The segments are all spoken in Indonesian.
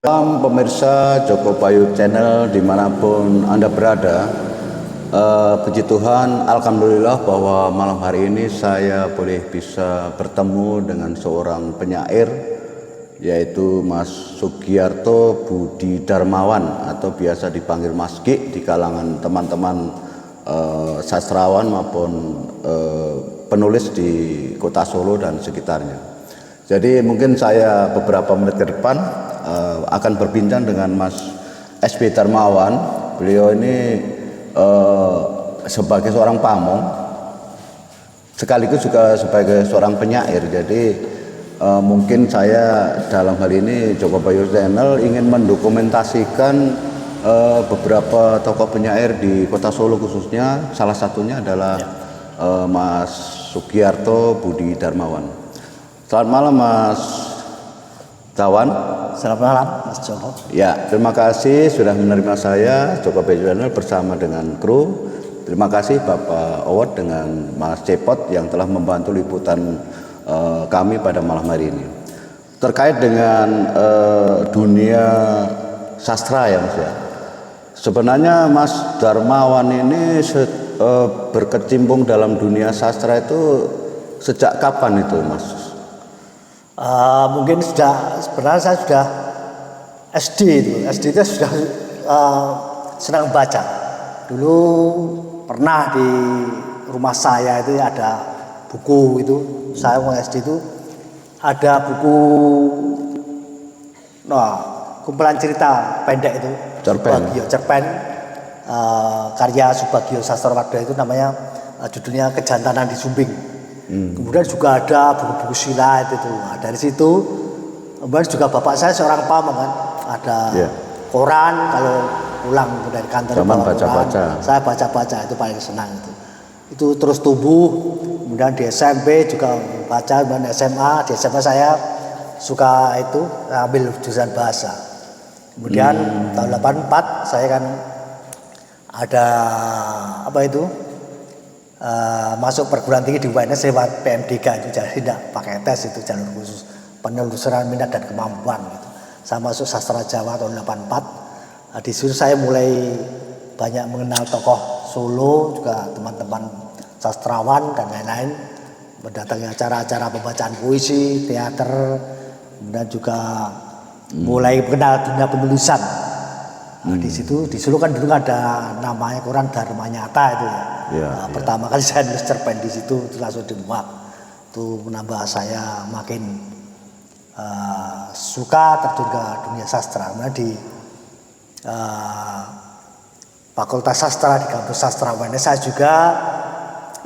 Salam pemirsa Joko Bayu Channel dimanapun Anda berada. Puji Tuhan, Alhamdulillah bahwa malam hari ini saya boleh bisa bertemu dengan seorang penyair, yaitu Mas Sugiarto Budi Darmawan atau biasa dipanggil Mas Ki di kalangan teman-teman sastrawan maupun penulis di kota Solo dan sekitarnya. Jadi mungkin saya beberapa menit ke depan akan berbincang dengan Mas SB Darmawan. Beliau ini sebagai seorang pamong sekaligus juga sebagai seorang penyair. Jadi mungkin saya dalam hal ini Joko Bayu Channel ingin mendokumentasikan beberapa tokoh penyair di kota Solo khususnya. Salah satunya adalah Mas Sugiarto Budi Darmawan. Selamat malam Mas Tawan. Selamat malam Mas Joko. Ya, terima kasih sudah menerima saya Joko Bayu Channel bersama dengan kru. Terima kasih Bapak Owot dengan Mas Cepot yang telah membantu liputan kami pada malam hari ini. Terkait dengan dunia sastra ya Mas ya. Sebenarnya Mas Darmawan ini berkecimpung dalam dunia sastra itu sejak kapan itu Mas? Mungkin sebenarnya saya sudah SD itu sudah senang baca. Dulu pernah di rumah saya itu ada buku itu, saya mau SD itu ada buku kumpulan cerita pendek itu, cerpen karya Subagio Sastrowardoyo itu namanya judulnya Kejantanan di Sumbing. Kemudian juga ada buku-buku silat itu. Nah, dari situ kemudian juga bapak saya seorang pamong kan, ada koran kalau pulang dari kantor baca-baca. Saya baca-baca itu paling senang itu. Itu terus tumbuh. Kemudian di SMP juga baca, kemudian SMA, di SMA saya suka itu ambil jurusan bahasa. Kemudian tahun 84 saya kan ada masuk perguruan tinggi di UNS lewat PMDK itu, jadi tidak pakai tes, itu jalur khusus penelusuran minat dan kemampuan gitu. Saya masuk sastra Jawa tahun 84. Di situ saya mulai banyak mengenal tokoh Solo, juga teman-teman sastrawan dan lain-lain, mendatangi acara-acara pembacaan puisi, teater, kemudian juga mulai mengenal dunia penulisan. Di situ di Solo kan dulu ada namanya koran Dharma Nyata itu ya. Pertama kali saya nulis cerpen di situ itu langsung dimuat. Itu menambah saya makin suka terjun ke dunia sastra. Kemudian di Fakultas Sastra di kampus Sastra UNS saya juga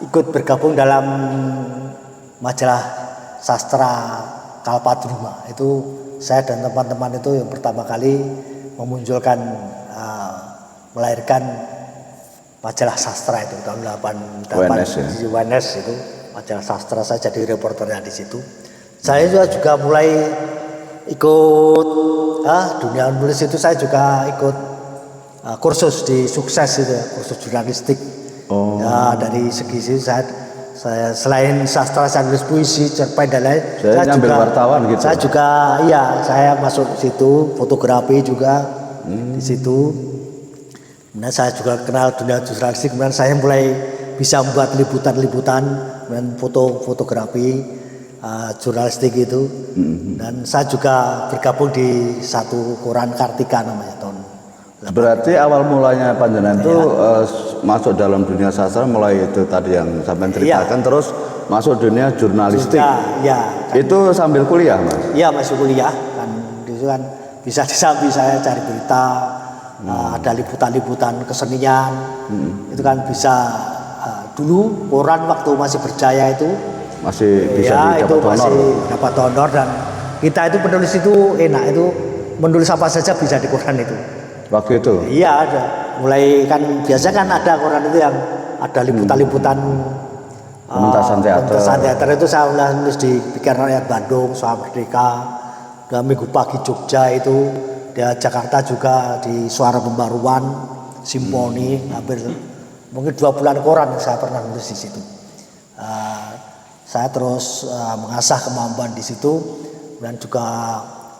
ikut bergabung dalam majalah sastra Kalpadruma. Itu saya dan teman-teman itu yang pertama kali memunculkan melahirkan majalah sastra itu tahun 88 di UNS itu majalah sastra. Saya jadi reporternya di situ. Saya juga mulai ikut dunia nulis itu. Saya juga ikut kursus di Sukses itu, kursus jurnalistik. Ya, dari segi itu saya selain sastra saya nulis puisi, cerpen dan lain. Saya juga wartawan gitu. Saya juga saya masuk situ, fotografi juga di situ. Kemudian saya juga kenal dunia jurnalistik. Kemudian saya mulai bisa membuat liputan-liputan dan fotografi jurnalistik itu. Dan saya juga bergabung di satu koran Kartika namanya tahun. Berarti awal mulanya panjenengan itu masuk dalam dunia sastra mulai itu tadi yang sampai ceritakan, terus masuk dunia jurnalistik. Kan. Itu sambil kuliah Mas? Iya, masih kuliah kan. Itu kan bisa di samping saya cari berita, ada liputan-liputan kesenian. Itu kan bisa dulu koran waktu masih berjaya itu masih bisa dapat honor, dan kita itu penulis itu enak, itu menulis apa saja bisa di koran itu. Waktu itu? Iya ada. Mulai kan biasanya kan ada koran itu yang ada liputan-liputan pementasan teater itu saya nulis di Pikiran Rakyat Bandung, Suara Merdeka, dan Minggu Pagi Jogja itu, di Jakarta juga di Suara Pembaruan, Simponi, hampir mungkin 2 bulan koran saya pernah nulis di situ. Saya terus mengasah kemampuan di situ, dan juga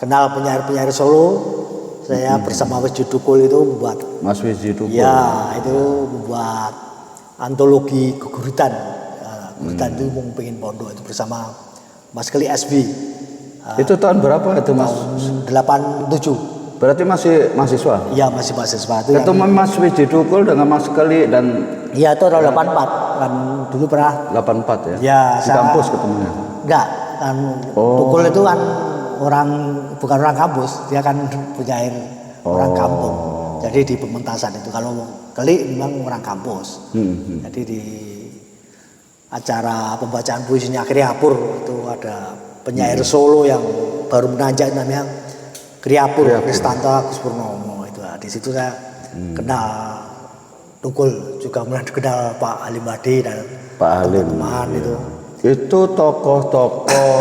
kenal penyair-penyair Solo. saya bersama Wiji Tukul itu membuat Mas Wiji Tukul. ya itu membuat antologi geguritan. Geguritan itu mau pengen pondok itu bersama Mas Keli SB. Itu tahun berapa itu Mas? Tahun 87. Berarti masih mahasiswa? Iya masih mahasiswa itu. Ketemu Mas Wiji Tukul dengan Mas Keli dan iya itu tahun 84 kan dulu pernah 84 ya? ya di kampus ketemunya? Enggak kan Tukul itu kan bukan orang kampus, dia kan penyair orang kampung. Jadi di pementasan itu kalau Keli memang orang kampus. Jadi di acara pembacaan puisinya Kriapur itu ada penyair Solo yang baru menanjak namanya Kriapur Kristanto Agus Purnomo itu. Nah, di situ saya kenal Tukul, juga kenal Pak Halim Hadi dan Pak Halim itu. Itu tokoh-tokoh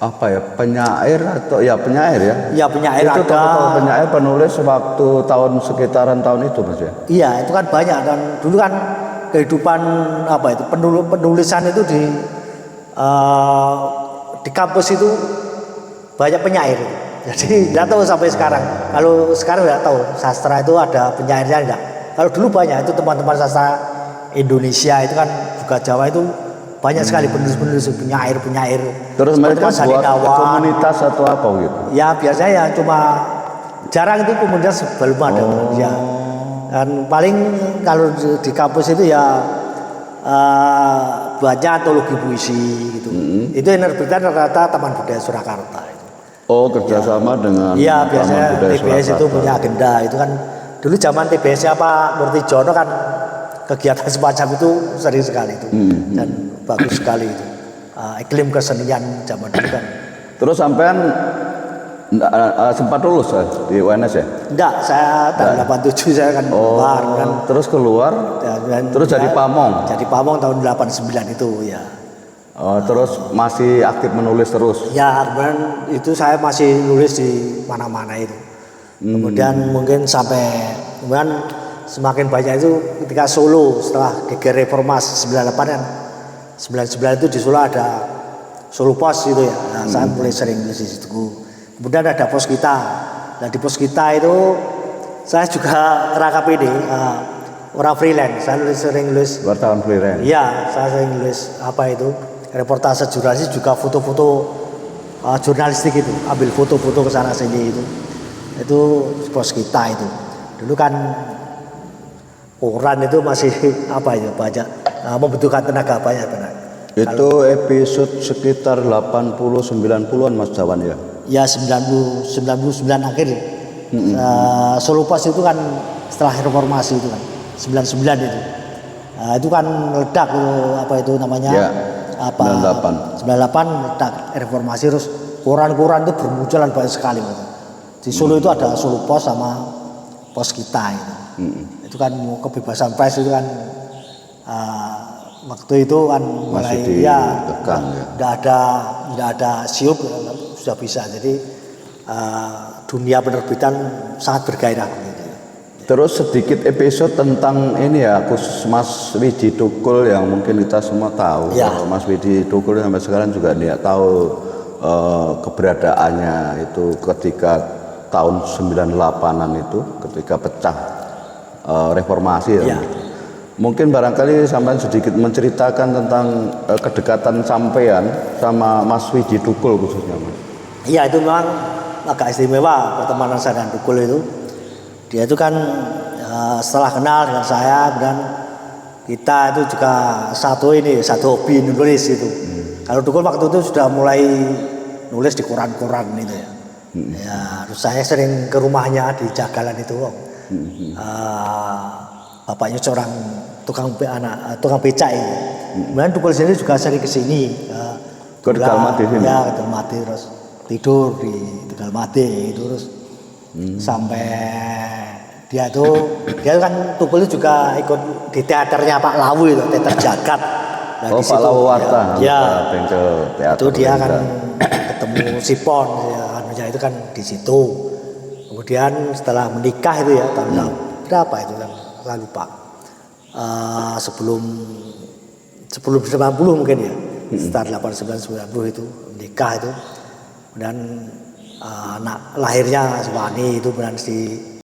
apa ya, penyair atau ya penyair ya? Iya penyair itu ada. Tokoh penyair penulis waktu tahun sekitaran tahun itu Mas ya? Iya itu kan banyak dan dulu kan kehidupan apa itu penulisan itu di kampus itu banyak penyair. Jadi nggak tahu sampai sekarang. Kalau sekarang nggak tahu sastra itu ada penyairnya enggak. Kalau dulu banyak itu teman-teman sastra Indonesia itu kan juga Jawa itu banyak sekali penulis-penulis penyair. Terus mereka buat Dawan. komunitas atau apa gitu? Ya biasanya ya cuma jarang itu komunitas belum ada ya. Dan paling kalau di kampus itu ya baca antologi puisi gitu. Itu yang nerbitan rata-rata Taman Budaya Surakarta itu. Oh kerjasama dengan Iya biasanya Budaya TBS Surakarta. itu punya agenda itu kan dulu zaman TBS apa Murtijono kan kegiatan semacam itu sering sekali itu dan bagus sekali itu iklim kesenian zaman dulu kan. Terus sampean sempat lulus di UNS ya? Enggak, saya tahun 87 saya kan keluar kan. Terus keluar, terus jadi pamong. Jadi pamong tahun 89 itu ya. Terus masih aktif menulis terus? Ya, kemudian itu saya masih nulis di mana-mana itu. Kemudian mungkin kemudian semakin banyak itu ketika Solo setelah geger reformasi 98 kan 99 itu di Solo ada Solo Pos gitu ya. Nah, saya mulai sering nulis di situ. Kemudian ada pos kita. Nah di pos kita itu saya juga ngerangkap ini orang freelance. Saya sering nulis wartawan freelance. Iya, saya sering nulis apa itu reportase jurnalistik juga foto-foto jurnalistik itu. Ambil foto-foto ke sana sini itu. Itu pos kita itu. Dulu kan koran itu masih apa ya banyak membutuhkan tenaga banyak benar. Itu episode sekitar 80-90an Mas Jawan ya? Ya 99 akhir. Solo Pos itu kan setelah reformasi itu kan 99 itu. Itu kan meledak apa itu namanya? Ya, apa 98 meledak reformasi terus koran-koran itu bermunculan banyak sekali. Di Solo itu ada Solo Pos sama Pos Kita itu. Itu kan kebebasan pers itu kan waktu itu kan mulai nggak ada siup sudah bisa jadi dunia penerbitan sangat bergairah gitu. Terus sedikit episode tentang ini ya khusus Mas Wiji Tukul yang mungkin kita semua tahu ya. Mas Wiji Tukul sampai sekarang juga tidak tahu keberadaannya itu ketika tahun 98an itu ketika pecah reformasi ya. Mungkin barangkali sampai sedikit menceritakan tentang kedekatan sampean sama Mas Wiji Tukul khususnya Mas. Iya itu memang agak istimewa pertemanan saya dan Tukul itu. Dia itu kan setelah kenal dengan saya dan kita itu juga satu hobi nulis itu. Kalau Tukul waktu itu sudah mulai nulis di koran-koran itu ya. Ya terus saya sering ke rumahnya di Jagalan itu. Bapaknya seorang tukang becak ya. Kemudian Tukul sendiri juga sering ke sini. Ke Tegalmade sini. Ya, ke Tegalmade terus tidur di Tegalmade itu terus sampai dia kan Tukul juga ikut di teaternya Pak Lawu itu, teater Jagat. Nah, Pak Lawu Warta. Ya, bengkel teater. Itu dia kan ketemu Sipon ya, itu kan di situ. Kemudian setelah menikah itu ya tahun berapa itu kan saya lupa. Sebelum 90 mungkin ya. Sekitar 89 90 itu menikah itu. Dan anak lahirnya Suwani itu bulan di